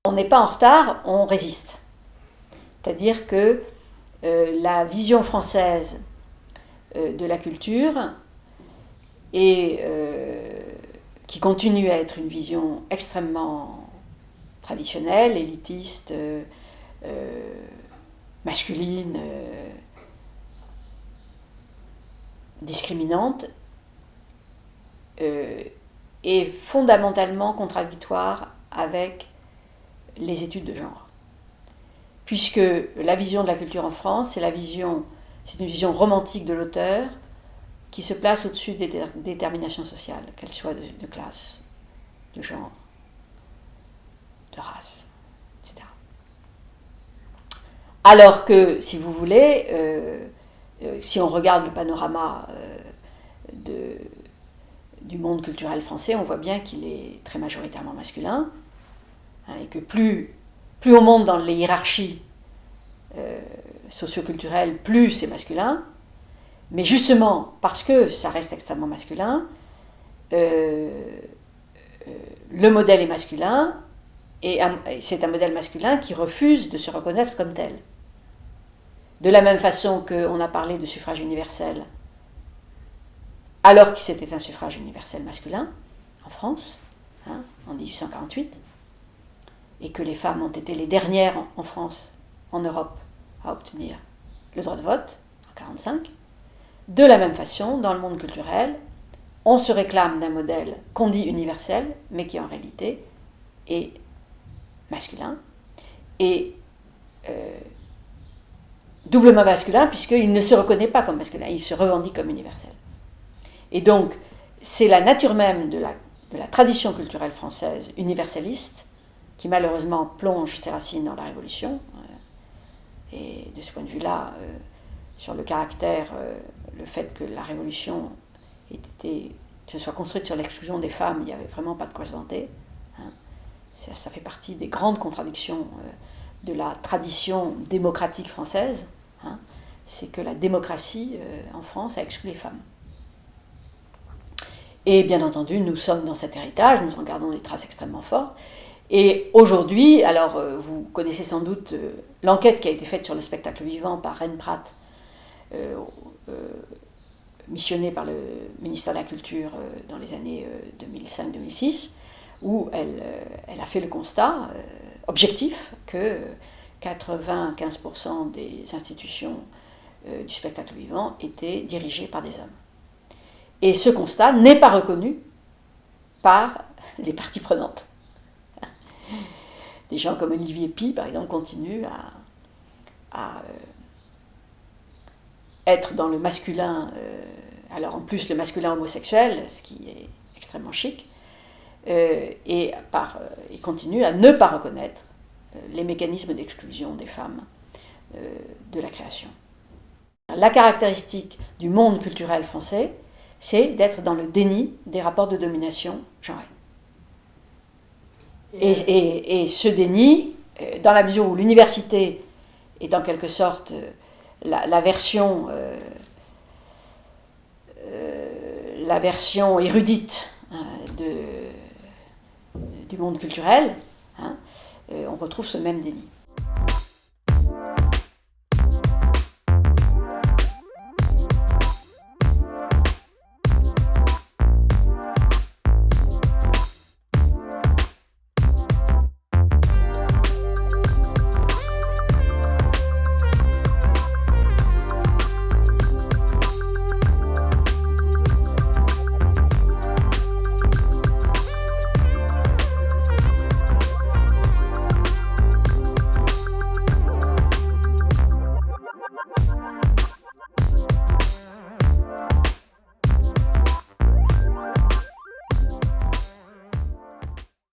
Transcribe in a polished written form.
On n'est pas en retard, on résiste. C'est-à-dire que la vision française de la culture, et qui continue à être une vision extrêmement traditionnelle, élitiste, masculine, discriminante, est fondamentalement contradictoire avec les études de genre. Puisque la vision de la culture en France, c'est une vision romantique de l'auteur qui se place au-dessus des déterminations sociales, qu'elles soient de classe, de genre, de race, etc. Alors que, si vous voulez, si on regarde le panorama du monde culturel français, on voit bien qu'il est très majoritairement masculin, hein, et que plus on monte dans les hiérarchies socioculturelles, plus c'est masculin. Mais justement, parce que ça reste extrêmement masculin, le modèle est masculin, et c'est un modèle masculin qui refuse de se reconnaître comme tel. De la même façon qu'on a parlé de suffrage universel, alors que c'était un suffrage universel masculin, en France, hein, en 1848, et que les femmes ont été les dernières en France, en Europe, à obtenir le droit de vote, en 1945. De la même façon, dans le monde culturel, on se réclame d'un modèle qu'on dit universel, mais qui en réalité est masculin, et doublement masculin, puisqu'il ne se reconnaît pas comme masculin, il se revendique comme universel. Et donc, c'est la nature même de la tradition culturelle française universaliste, qui malheureusement plonge ses racines dans la Révolution, et de ce point de vue-là, sur le caractère, le fait que la Révolution se soit construite sur l'exclusion des femmes, il n'y avait vraiment pas de quoi se vanter. Hein. Ça fait partie des grandes contradictions de la tradition démocratique française. Hein. C'est que la démocratie en France a exclu les femmes. Et bien entendu, nous sommes dans cet héritage, nous en gardons des traces extrêmement fortes. Et aujourd'hui, alors vous connaissez sans doute l'enquête qui a été faite sur le spectacle vivant par Reine Pratt, missionnée par le ministère de la Culture dans les années 2005-2006, où elle a fait le constat objectif que 95% des institutions du spectacle vivant étaient dirigées par des hommes. Et ce constat n'est pas reconnu par les parties prenantes. Des gens comme Olivier Py, par exemple, continuent à être dans le masculin, alors en plus le masculin homosexuel, ce qui est extrêmement chic, et continuent à ne pas reconnaître les mécanismes d'exclusion des femmes de la création. La caractéristique du monde culturel français, c'est d'être dans le déni des rapports de domination genrés. Et ce déni, dans la mesure où l'université est en quelque sorte la version érudite du monde culturel, hein, on retrouve ce même déni.